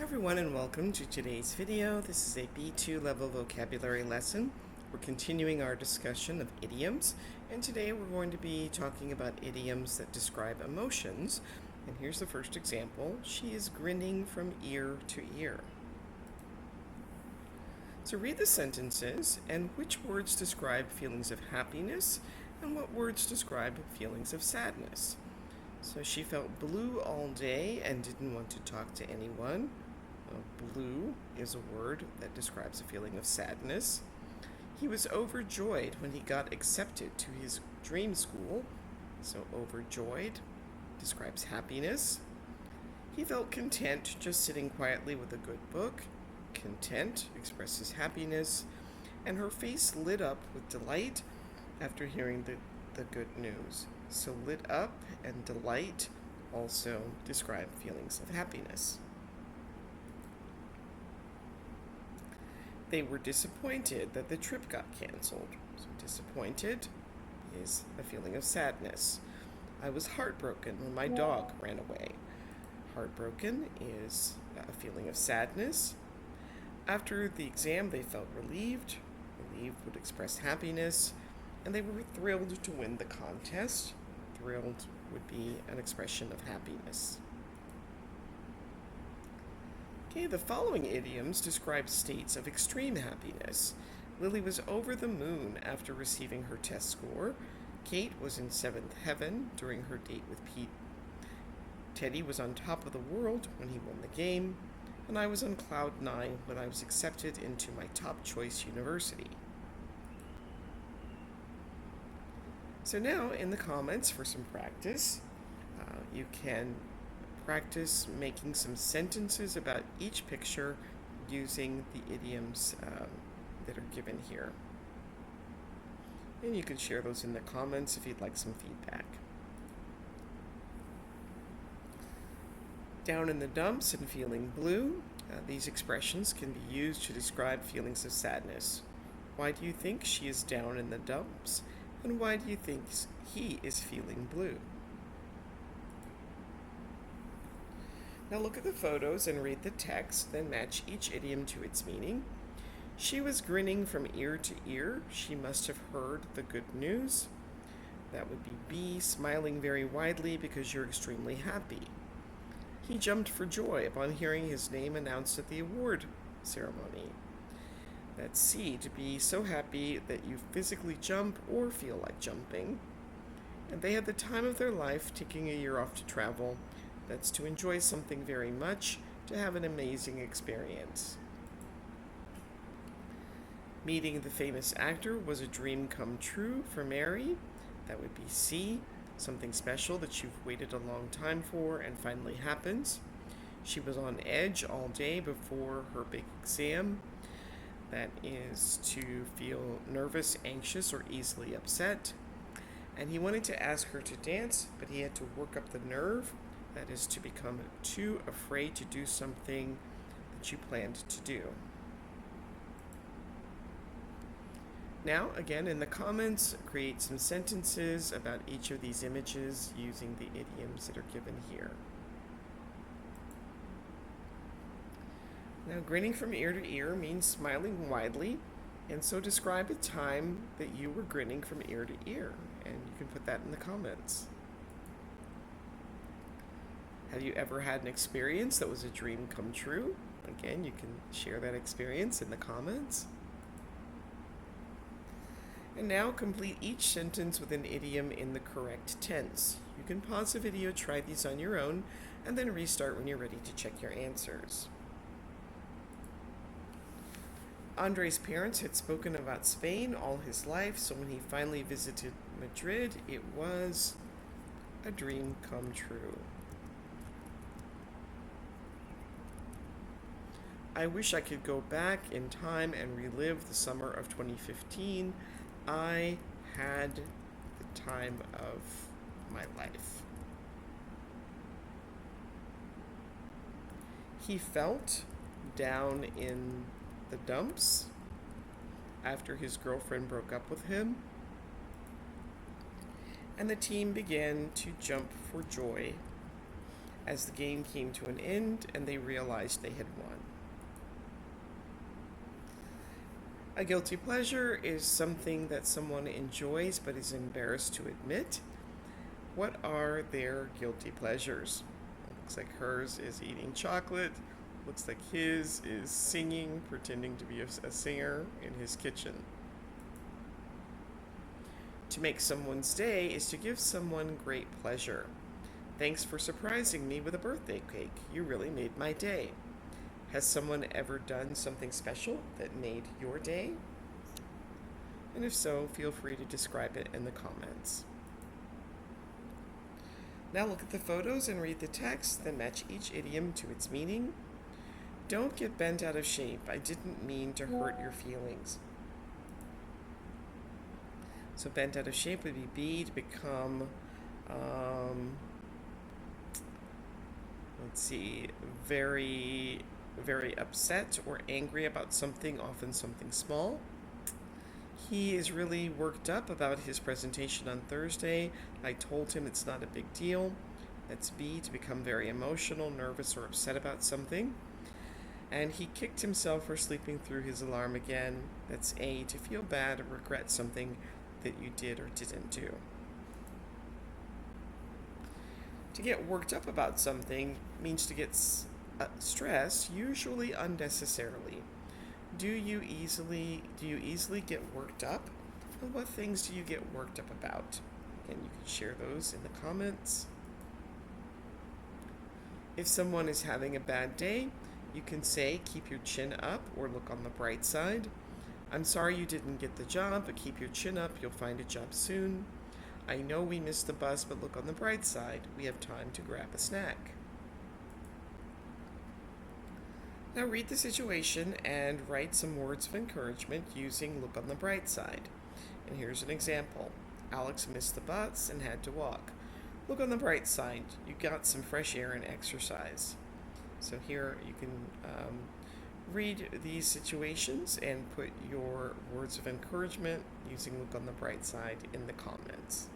Everyone, and welcome to today's video. This is a B2 level vocabulary lesson. We're continuing our discussion of idioms, and today we're going to be talking about idioms that describe emotions. And here's the first example. She is grinning from ear to ear. So read the sentences and which words describe feelings of happiness and what words describe feelings of sadness. So she felt blue all day and didn't want to talk to anyone. Blue is a word that describes a feeling of sadness. He was overjoyed when he got accepted to his dream school. So overjoyed describes happiness. He felt content just sitting quietly with a good book. Content expresses happiness. And her face lit up with delight after hearing the good news. So lit up and delight also describe feelings of happiness. They were disappointed that the trip got canceled. So disappointed is a feeling of sadness. I was heartbroken when my dog ran away. Heartbroken is a feeling of sadness. After the exam, they felt relieved. Relieved would express happiness. And they were thrilled to win the contest. Thrilled would be an expression of happiness. Okay, the following idioms describe states of extreme happiness. Lily was over the moon after receiving her test score. Kate was in seventh heaven during her date with Pete. Teddy was on top of the world when he won the game. And I was on cloud 9 when I was accepted into my top choice university. So now in the comments for some practice, you can practice making some sentences about each picture using the idioms that are given here. And you can share those in the comments if you'd like some feedback. Down in the dumps and feeling blue. These expressions can be used to describe feelings of sadness. Why do you think she is down in the dumps? And why do you think he is feeling blue? Now look at the photos and read the text, then match each idiom to its meaning. She was grinning from ear to ear. She must have heard the good news. That would be B, smiling very widely because you're extremely happy. He jumped for joy upon hearing his name announced at the award ceremony. That's C, to be so happy that you physically jump or feel like jumping. And they had the time of their life taking a year off to travel. That's to enjoy something very much, to have an amazing experience. Meeting the famous actor was a dream come true for Mary. That would be C, something special that you've waited a long time for and finally happens. She was on edge all day before her big exam. That is to feel nervous, anxious, or easily upset. And he wanted to ask her to dance, but he had to work up the nerve. That is to become too afraid to do something that you planned to do. Now, again, in the comments, create some sentences about each of these images using the idioms that are given here. Now, grinning from ear to ear means smiling widely, and so describe a time that you were grinning from ear to ear, and you can put that in the comments. Have you ever had an experience that was a dream come true? Again, you can share that experience in the comments. And now complete each sentence with an idiom in the correct tense. You can pause the video, try these on your own, and then restart when you're ready to check your answers. Andre's parents had spoken about Spain all his life, so when he finally visited Madrid, it was a dream come true. I wish I could go back in time and relive the summer of 2015. I had the time of my life. He felt down in the dumps after his girlfriend broke up with him. And the team began to jump for joy as the game came to an end and they realized they had won. A guilty pleasure is something that someone enjoys but is embarrassed to admit. What are their guilty pleasures? Looks like hers is eating chocolate. Looks like his is singing, pretending to be a singer in his kitchen. To make someone's day is to give someone great pleasure. Thanks for surprising me with a birthday cake. You really made my day. Has someone ever done something special that made your day? And if so, feel free to describe it in the comments. Now look at the photos and read the text, then match each idiom to its meaning. Don't get bent out of shape. I didn't mean to hurt your feelings. So bent out of shape would be B, to become, very, very upset or angry about something, often something small. He is really worked up about his presentation on Thursday. I told him it's not a big deal. That's B, to become very emotional, nervous, or upset about something. And he kicked himself for sleeping through his alarm again. That's A, to feel bad or regret something that you did or didn't do. To get worked up about something means to get stressed, usually unnecessarily. Do you easily get worked up? And what things do you get worked up about? And you can share those in the comments. If someone is having a bad day, you can say, keep your chin up or look on the bright side. I'm sorry you didn't get the job, but keep your chin up, you'll find a job soon. I know we missed the bus, but look on the bright side. We have time to grab a snack. Now read the situation and write some words of encouragement using look on the bright side. And here's an example. Alex missed the bus and had to walk. Look on the bright side. You got some fresh air and exercise. So here you can read these situations and put your words of encouragement using look on the bright side in the comments.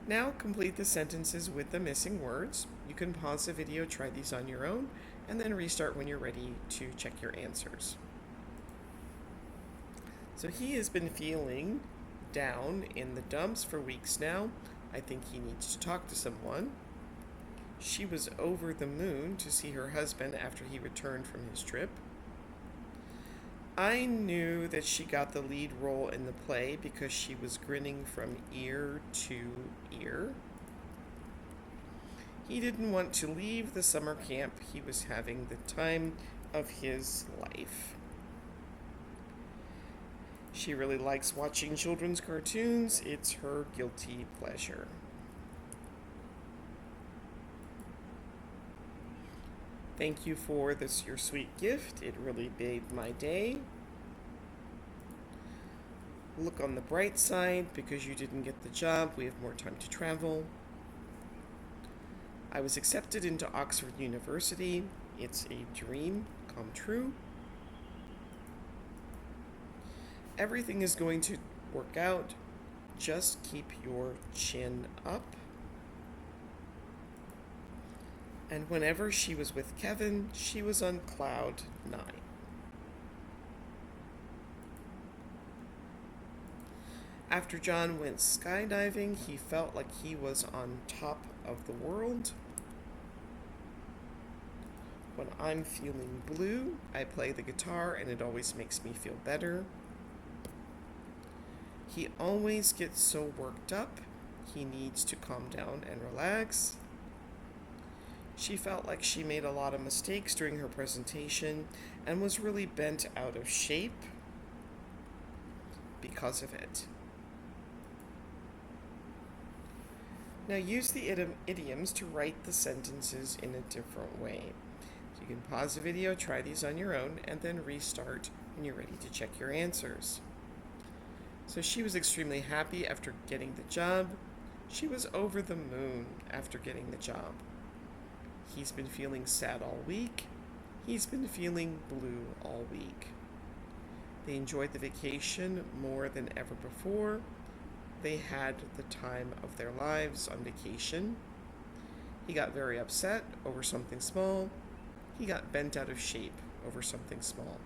Now complete the sentences with the missing words. You can pause the video, try these on your own, and then restart when you're ready to check your answers. So he has been feeling down in the dumps for weeks now. I think he needs to talk to someone. She was over the moon to see her husband after he returned from his trip. I knew that she got the lead role in the play because she was grinning from ear to ear. He didn't want to leave the summer camp. He was having the time of his life. She really likes watching children's cartoons. It's her guilty pleasure. Thank you for your sweet gift. It really made my day. Look on the bright side. Because you didn't get the job, we have more time to travel. I was accepted into Oxford University. It's a dream come true. Everything is going to work out. Just keep your chin up. And whenever she was with Kevin, she was on cloud 9. After John went skydiving, he felt like he was on top of the world. When I'm feeling blue, I play the guitar and it always makes me feel better. He always gets so worked up, he needs to calm down and relax. She felt like she made a lot of mistakes during her presentation and was really bent out of shape because of it. Now use the idioms to write the sentences in a different way. So you can pause the video, try these on your own, and then restart when you're ready to check your answers. So she was extremely happy after getting the job. She was over the moon after getting the job. He's been feeling sad all week. He's been feeling blue all week. They enjoyed the vacation more than ever before. they had the time of their lives on vacation. He got very upset over something small. He got bent out of shape over something small.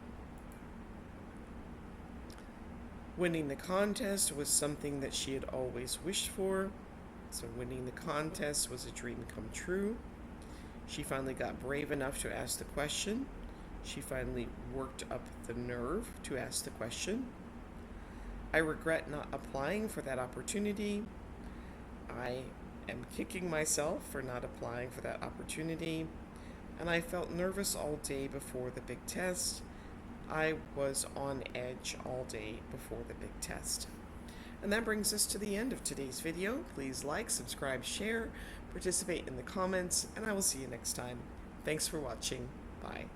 Winning the contest was something that she had always wished for. So winning the contest was a dream come true. She finally got brave enough to ask the question. She finally worked up the nerve to ask the question. I regret not applying for that opportunity. I am kicking myself for not applying for that opportunity. And I felt nervous all day before the big test. I was on edge all day before the big test. And that brings us to the end of today's video. Please like, subscribe, share, participate in the comments, and I will see you next time. Thanks for watching. Bye.